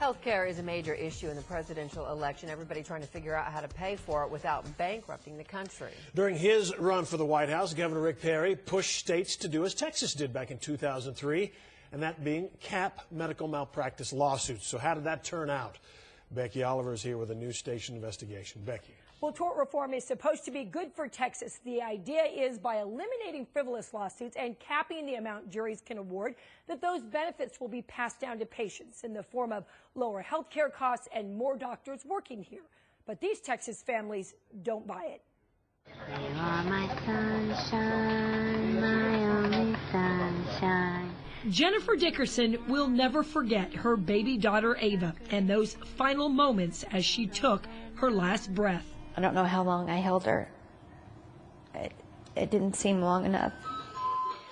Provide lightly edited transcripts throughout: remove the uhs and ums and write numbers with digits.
Healthcare is a major issue in the presidential election. Everybody trying to figure out how to pay for it without bankrupting the country. During his run for the White House, Governor Rick Perry pushed states to do as Texas did back in 2003, and that being cap medical malpractice lawsuits. So how did that turn out? Becky Oliver is here with a news station investigation. Becky. Well, tort reform is supposed to be good for Texas. The idea is by eliminating frivolous lawsuits and capping the amount juries can award, that those benefits will be passed down to patients in the form of lower health care costs and more doctors working here. But these Texas families don't buy it. You are my sunshine, my only sunshine. Jennifer Dickerson will never forget her baby daughter Ava and those final moments as she took her last breath. I don't know how long I held her. It didn't seem long enough.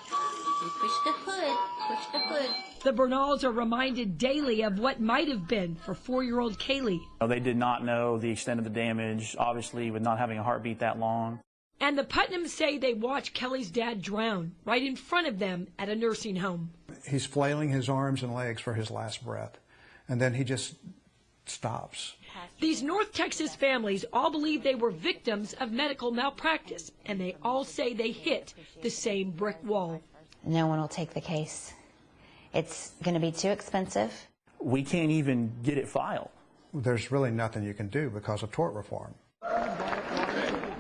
Push the hood, push the hood. The Bernals are reminded daily of what might have been for 4-year-old Kaylee. They did not know the extent of the damage, obviously, with not having a heartbeat that long. And the Putnams say they watched Kelly's dad drown right in front of them at a nursing home. He's flailing his arms and legs for his last breath, and then he just stops. These North Texas families all believe they were victims of medical malpractice, and they all say they hit the same brick wall. No one will take the case. It's going to be too expensive. We can't even get it filed. There's really nothing you can do because of tort reform.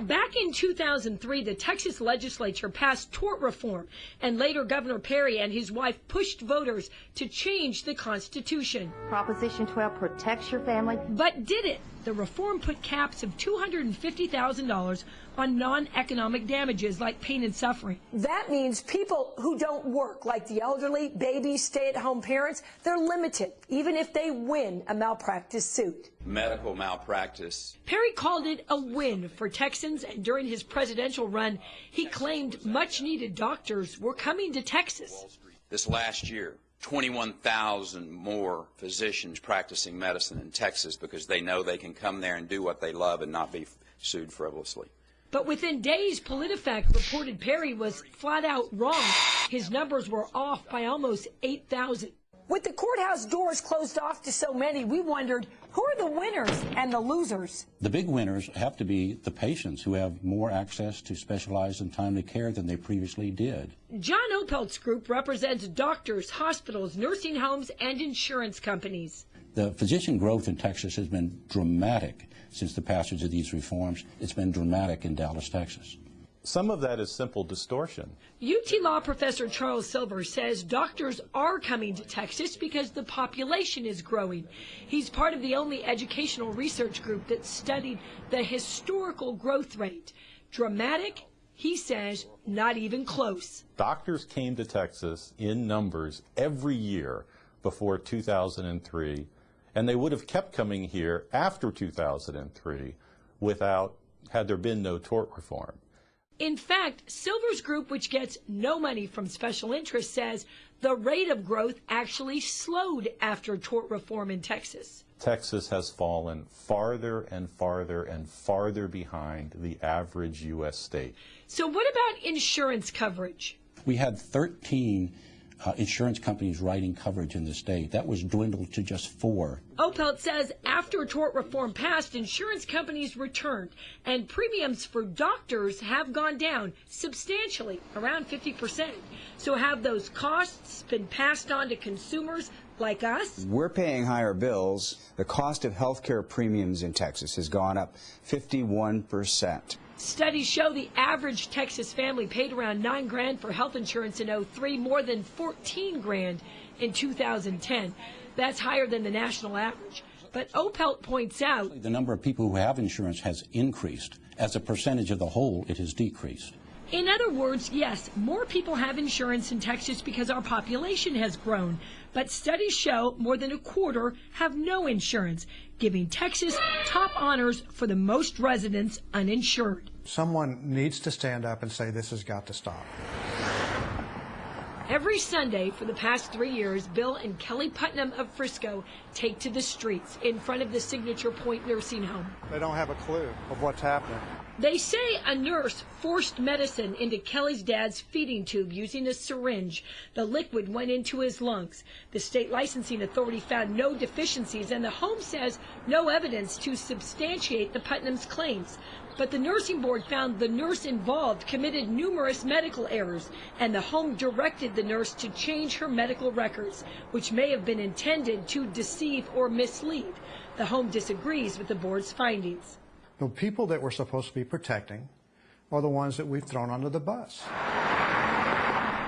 Back in 2003, the Texas Legislature passed tort reform, and later Governor Perry and his wife pushed voters to change the Constitution. Proposition 12 protects your family. But did it? The reform put caps of $250,000 on non-economic damages like pain and suffering. That means people who don't work, like the elderly, babies, stay-at-home parents, they're limited, even if they win a malpractice suit. Medical malpractice. Perry called it a win for Texans, and during his presidential run, he claimed much-needed doctors were coming to Texas. This last year, 21,000 more physicians practicing medicine in Texas because they know they can come there and do what they love and not be sued frivolously. But within days, PolitiFact reported Perry was flat out wrong. His numbers were off by almost 8,000. With the courthouse doors closed off to so many, we wondered, who are the winners and the losers? The big winners have to be the patients who have more access to specialized and timely care than they previously did. John Opelt's group represents doctors, hospitals, nursing homes, and insurance companies. The physician growth in Texas has been dramatic since the passage of these reforms. It's been dramatic in Dallas, Texas. Some of that is simple distortion. UT Law professor Charles Silver says doctors are coming to Texas because the population is growing. He's part of the only educational research group that studied the historical growth rate. Dramatic? He says not even close. Doctors came to Texas in numbers every year before 2003, and they would have kept coming here after 2003 had there been no tort reform. In fact, Silver's group, which gets no money from special interests, says the rate of growth actually slowed after tort reform in Texas. Texas has fallen farther and farther and farther behind the average U.S. state. So what about insurance coverage? We had 13 insurance companies writing coverage in the state. That was dwindled to just 4. Opelt says after tort reform passed, insurance companies returned, and premiums for doctors have gone down substantially, around 50%. So have those costs been passed on to consumers like us? We're paying higher bills. The cost of health care premiums in Texas has gone up 51%. Studies show the average Texas family paid around $9 grand for health insurance in 2003, more than $14 grand in 2010. That's higher than the national average. But Opelt points out the number of people who have insurance has increased. As a percentage of the whole, it has decreased. In other words, yes, more people have insurance in Texas because our population has grown. But studies show more than a quarter have no insurance, giving Texas top honors for the most residents uninsured. Someone needs to stand up and say this has got to stop. Every Sunday for the past 3 years, Bill and Kelly Putnam of Frisco take to the streets in front of the Signature Point nursing home. They don't have a clue of what's happening. They say a nurse forced medicine into Kelly's dad's feeding tube using a syringe. The liquid went into his lungs. The state licensing authority found no deficiencies, and the home says no evidence to substantiate the Putnams' claims. But the nursing board found the nurse involved committed numerous medical errors, and the home directed the nurse to change her medical records, which may have been intended to deceive or mislead. The home disagrees with the board's findings. The people that we're supposed to be protecting are the ones that we've thrown under the bus.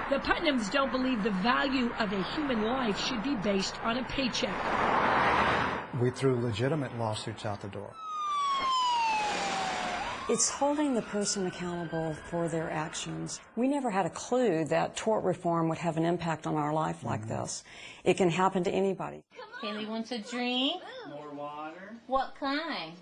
The Putnams don't believe the value of a human life should be based on a paycheck. We threw legitimate lawsuits out the door. It's holding the person accountable for their actions. We never had a clue that tort reform would have an impact on our life like this. It can happen to anybody. Kaylee wants a drink. More water. What kind?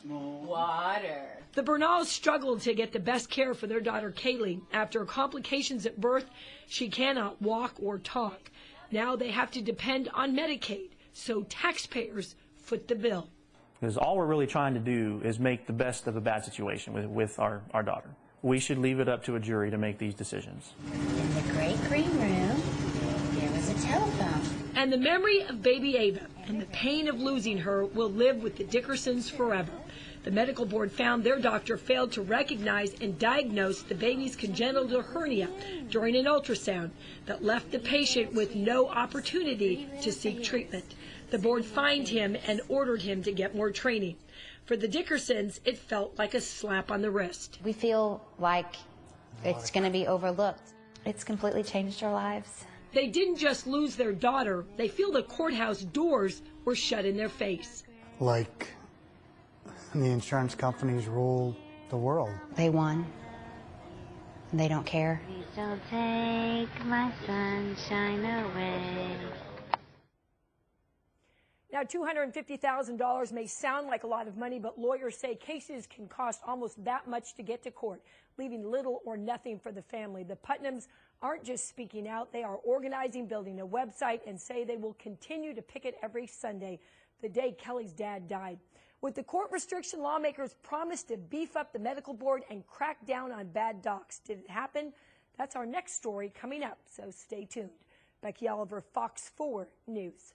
More water. The Bernals struggled to get the best care for their daughter Kaylee. After complications at birth, she cannot walk or talk. Now they have to depend on Medicaid, so taxpayers foot the bill. Because all we're really trying to do is make the best of a bad situation with our daughter. We should leave it up to a jury to make these decisions. In the great green room, there was a telephone. And the memory of baby Ava and the pain of losing her will live with the Dickersons forever. The medical board found their doctor failed to recognize and diagnose the baby's congenital hernia during an ultrasound that left the patient with no opportunity to seek treatment. The board fined him and ordered him to get more training. For the Dickersons, it felt like a slap on the wrist. We feel like it's going to be overlooked. It's completely changed our lives. They didn't just lose their daughter, they feel the courthouse doors were shut in their face. Like the insurance companies rule the world. They won. And they don't care. Please don't take my sunshine away. Now, $250,000 may sound like a lot of money, but lawyers say cases can cost almost that much to get to court, leaving little or nothing for the family. The Putnams aren't just speaking out. They are organizing, building a website, and say they will continue to picket every Sunday, the day Kelly's dad died. With the court restriction, lawmakers promised to beef up the medical board and crack down on bad docs. Did it happen? That's our next story coming up, so stay tuned. Becky Oliver, Fox 4 News.